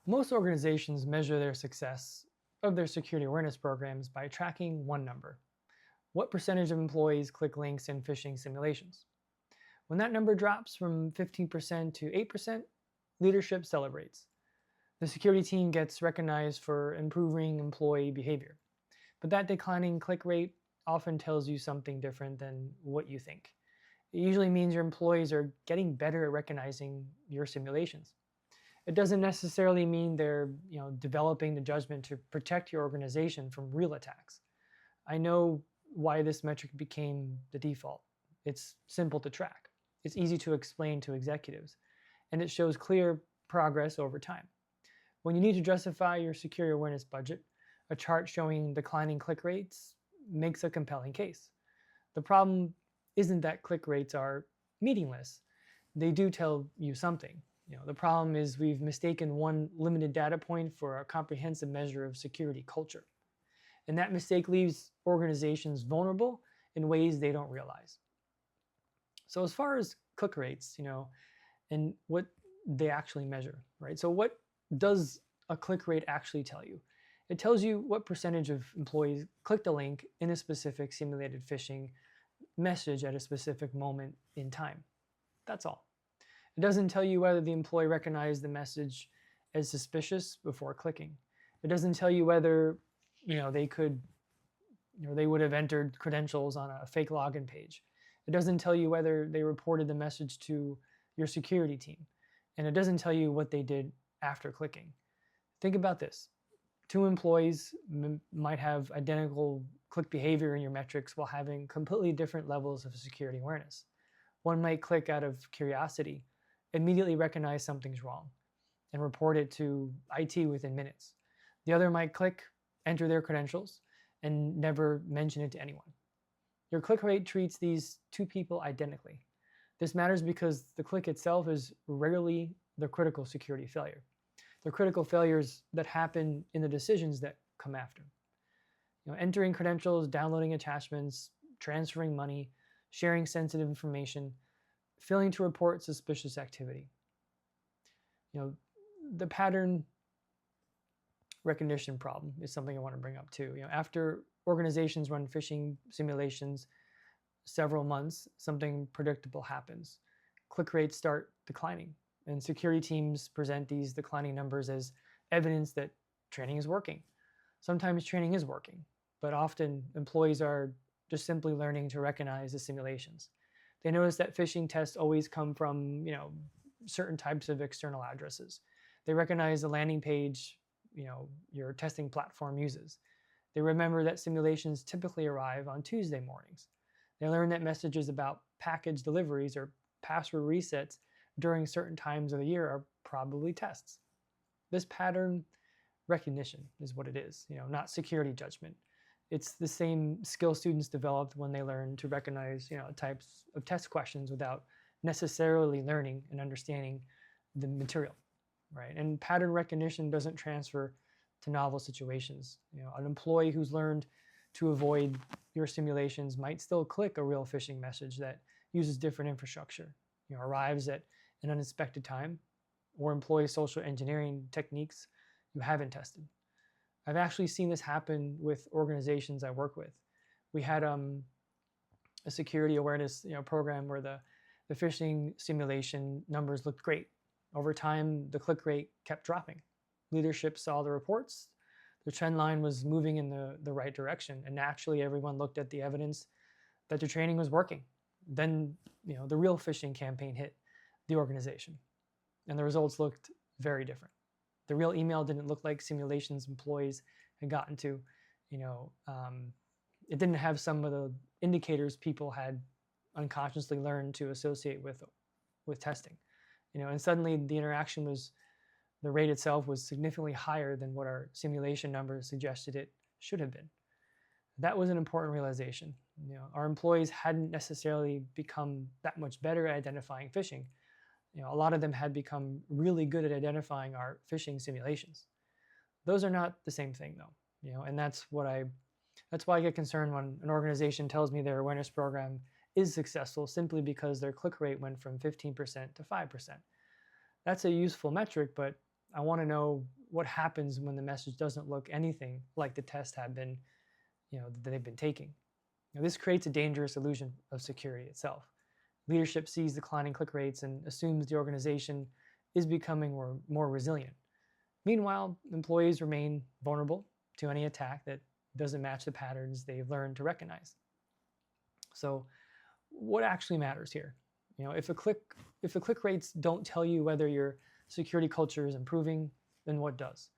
Most organizations measure their success of their security awareness programs by tracking one number. What percentage of employees click links in phishing simulations? When that number drops from 15% to 8%, leadership celebrates. The security team gets recognized for improving employee behavior. But that declining click rate often tells you something different than what you think. It usually means your employees are getting better at recognizing your simulations. It doesn't necessarily mean they're developing the judgment to protect your organization from real attacks. I know why this metric became the default. It's simple to track. It's easy to explain to executives, and it shows clear progress over time. When you need to justify your security awareness budget, a chart showing declining click rates makes a compelling case. The problem isn't that click rates are meaningless. They do tell you something. The problem is we've mistaken one limited data point for a comprehensive measure of security culture. And that mistake leaves organizations vulnerable in ways they don't realize. So as far as click rates, and what they actually measure, right? So what does a click rate actually tell you? It tells you what percentage of employees clicked a link in a specific simulated phishing message at a specific moment in time. That's all. It doesn't tell you whether the employee recognized the message as suspicious before clicking. It doesn't tell you whether they would have entered credentials on a fake login page. It doesn't tell you whether they reported the message to your security team. And it doesn't tell you what they did after clicking. Think about this. Two employees might have identical click behavior in your metrics while having completely different levels of security awareness. One might click out of curiosity, immediately recognize something's wrong, and report it to IT within minutes. The other might click, enter their credentials, and never mention it to anyone. Your click rate treats these two people identically. This matters because the click itself is rarely the critical security failure. The critical failures that happen in the decisions that come after. Entering credentials, downloading attachments, transferring money, sharing sensitive information, failing to report suspicious activity. The pattern recognition problem is something I want to bring up too. After organizations run phishing simulations several months, something predictable happens. Click rates start declining, and security teams present these declining numbers as evidence that training is working. Sometimes training is working, but often employees are just simply learning to recognize the simulations. They notice that phishing tests always come from certain types of external addresses. They recognize the landing page your testing platform uses. They remember that simulations typically arrive on Tuesday mornings. They learn that messages about package deliveries or password resets during certain times of the year are probably tests. This pattern recognition is what it is, not security judgment. It's the same skill students developed when they learn to recognize types of test questions without necessarily learning and understanding the material, right? And pattern recognition doesn't transfer to novel situations. An employee who's learned to avoid your simulations might still click a real phishing message that uses different infrastructure, arrives at an unexpected time, or employs social engineering techniques you haven't tested. I've actually seen this happen with organizations I work with. We had a security awareness program where the phishing simulation numbers looked great. Over time, the click rate kept dropping. Leadership saw the reports. The trend line was moving in the right direction, and naturally everyone looked at the evidence that the training was working. Then the real phishing campaign hit the organization, and the results looked very different. The real email didn't look like simulations employees had gotten to. It didn't have some of the indicators people had unconsciously learned to associate with testing. And suddenly the rate itself was significantly higher than what our simulation numbers suggested it should have been. That was an important realization. Our employees hadn't necessarily become that much better at identifying phishing. A lot of them had become really good at identifying our phishing simulations. Those are not the same thing though, and that's why I get concerned when an organization tells me their awareness program is successful simply because their click rate went from 15% to 5%. That's a useful metric, but I want to know what happens when the message doesn't look anything like the test had been, that they've been taking. This creates a dangerous illusion of security itself. Leadership sees declining click rates and assumes the organization is becoming more resilient. Meanwhile, employees remain vulnerable to any attack that doesn't match the patterns they've learned to recognize. So what actually matters here? If the click rates don't tell you whether your security culture is improving, then what does?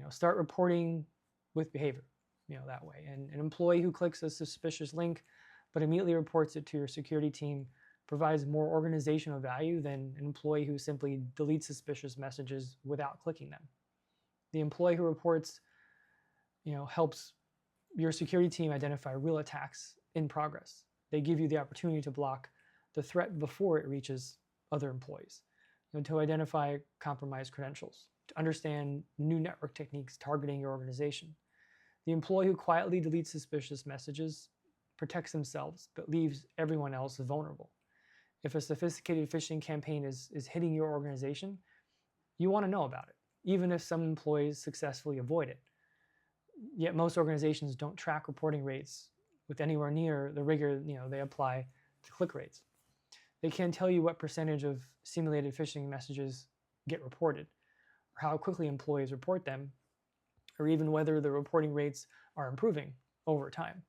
Start reporting with behavior, that way. And an employee who clicks a suspicious link but immediately reports it to your security team provides more organizational value than an employee who simply deletes suspicious messages without clicking them. The employee who reports, helps your security team identify real attacks in progress. They give you the opportunity to block the threat before it reaches other employees, to identify compromised credentials, to understand new network techniques targeting your organization. The employee who quietly deletes suspicious messages protects themselves but leaves everyone else vulnerable. If a sophisticated phishing campaign is hitting your organization, you want to know about it, even if some employees successfully avoid it. Yet most organizations don't track reporting rates with anywhere near the rigor they apply to click rates. They can't tell you what percentage of simulated phishing messages get reported, or how quickly employees report them, or even whether the reporting rates are improving over time.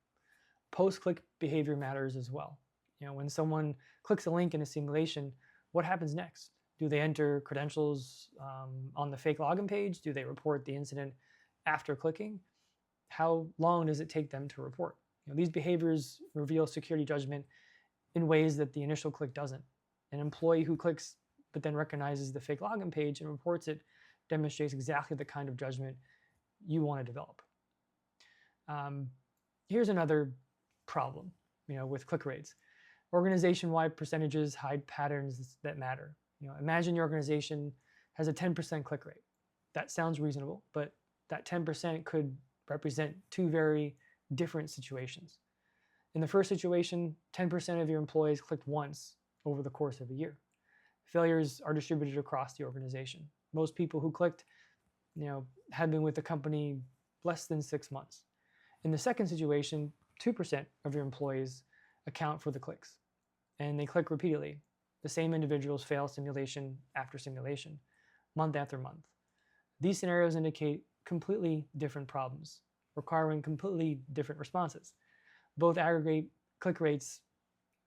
Post-click behavior matters as well. When someone clicks a link in a simulation, what happens next? Do they enter credentials on the fake login page? Do they report the incident after clicking? How long does it take them to report? These behaviors reveal security judgment in ways that the initial click doesn't. An employee who clicks but then recognizes the fake login page and reports it demonstrates exactly the kind of judgment you want to develop. Here's another problem, with click rates. Organization-wide percentages hide patterns that matter. Imagine your organization has a 10% click rate. That sounds reasonable, but that 10% could represent two very different situations. In the first situation, 10% of your employees clicked once over the course of a year. Failures are distributed across the organization. Most people who clicked, had been with the company less than 6 months. In the second situation, 2% of your employees account for the clicks, and they click repeatedly. The same individuals fail simulation after simulation, month after month. These scenarios indicate completely different problems, requiring completely different responses. Both aggregate click rates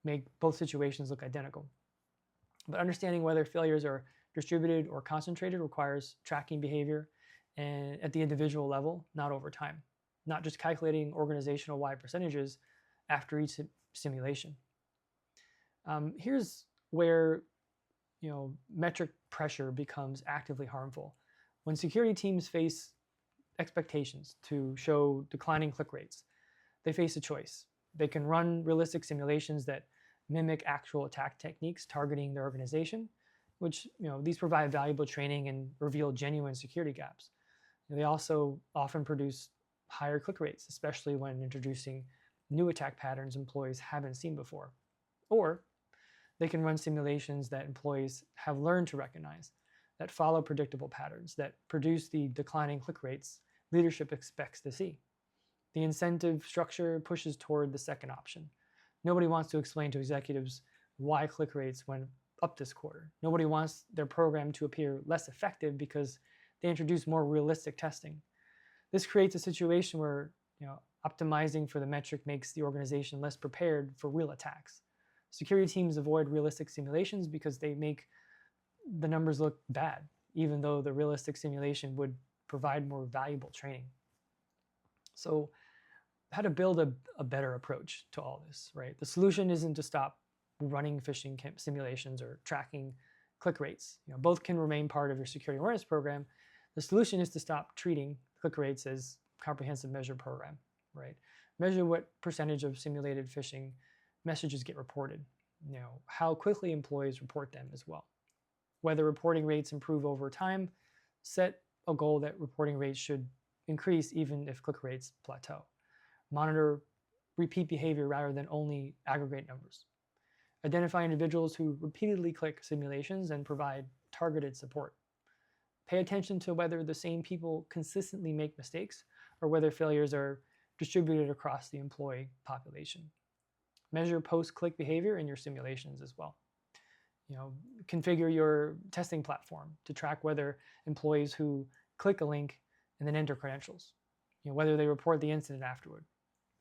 make both situations look identical. But understanding whether failures are distributed or concentrated requires tracking behavior and at the individual level, not over time, not just calculating organizational-wide percentages after each simulation. Here's where metric pressure becomes actively harmful. When security teams face expectations to show declining click rates, they face a choice. They can run realistic simulations that mimic actual attack techniques targeting their organization, which these provide valuable training and reveal genuine security gaps. They also often produce higher click rates, especially when introducing new attack patterns employees haven't seen before. Or they can run simulations that employees have learned to recognize, that follow predictable patterns, that produce the declining click rates leadership expects to see. The incentive structure pushes toward the second option. Nobody wants to explain to executives why click rates went up this quarter. Nobody wants their program to appear less effective because they introduce more realistic testing. This creates a situation where optimizing for the metric makes the organization less prepared for real attacks. Security teams avoid realistic simulations because they make the numbers look bad, even though the realistic simulation would provide more valuable training. So how to build a better approach to all this, right? The solution isn't to stop running phishing simulations or tracking click rates. Both can remain part of your security awareness program. The solution is to stop treating click rates as comprehensive measure program, right? Measure what percentage of simulated phishing messages get reported, how quickly employees report them as well. Whether reporting rates improve over time, set a goal that reporting rates should increase even if click rates plateau. Monitor repeat behavior rather than only aggregate numbers. Identify individuals who repeatedly click simulations and provide targeted support. Pay attention to whether the same people consistently make mistakes or whether failures are distributed across the employee population. Measure post-click behavior in your simulations as well. Configure your testing platform to track whether employees who click a link and then enter credentials, whether they report the incident afterward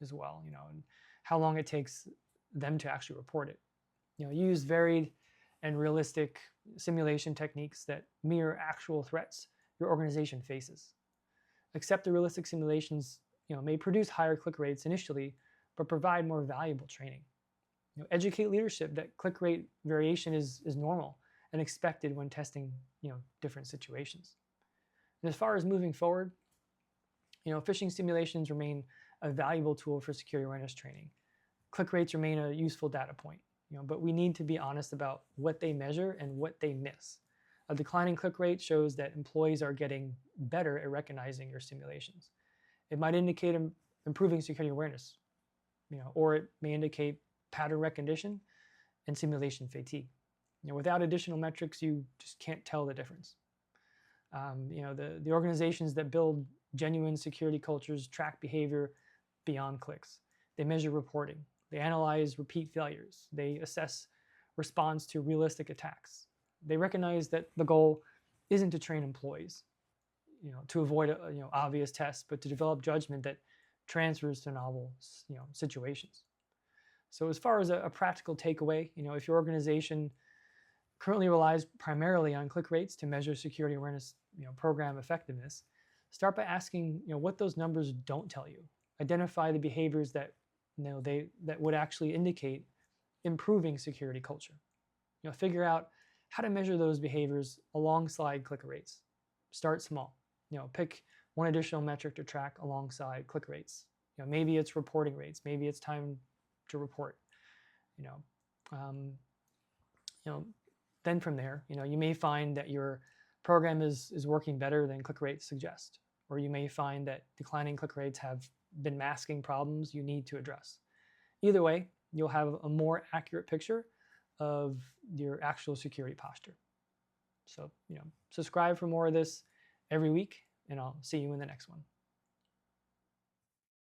as well, and how long it takes them to actually report it. Use varied and realistic simulation techniques that mirror actual threats your organization faces. Accept the realistic simulations may produce higher click rates initially, but provide more valuable training. Educate leadership that click rate variation is normal and expected when testing different situations. And as far as moving forward, phishing simulations remain a valuable tool for security awareness training. Click rates remain a useful data point, but we need to be honest about what they measure and what they miss. A declining click rate shows that employees are getting better at recognizing your simulations. It might indicate improving security awareness, or it may indicate pattern recognition and simulation fatigue. Without additional metrics, you just can't tell the difference. The organizations that build genuine security cultures track behavior beyond clicks. They measure reporting. They analyze repeat failures. They assess response to realistic attacks. They recognize that the goal isn't to train employees, to avoid obvious tests, but to develop judgment that transfers to novel situations. So as far as a practical takeaway, if your organization currently relies primarily on click rates to measure security awareness program effectiveness, start by asking what those numbers don't tell you. Identify the behaviors that that would actually indicate improving security culture. Figure out how to measure those behaviors alongside click rates. Start small. Pick one additional metric to track alongside click rates. Maybe it's reporting rates. Maybe it's time to report. Then from there, you may find that your program is working better than click rates suggest, or you may find that declining click rates have been masking problems you need to address. Either way, you'll have a more accurate picture of your actual security posture. So, subscribe for more of this every week, and I'll see you in the next one.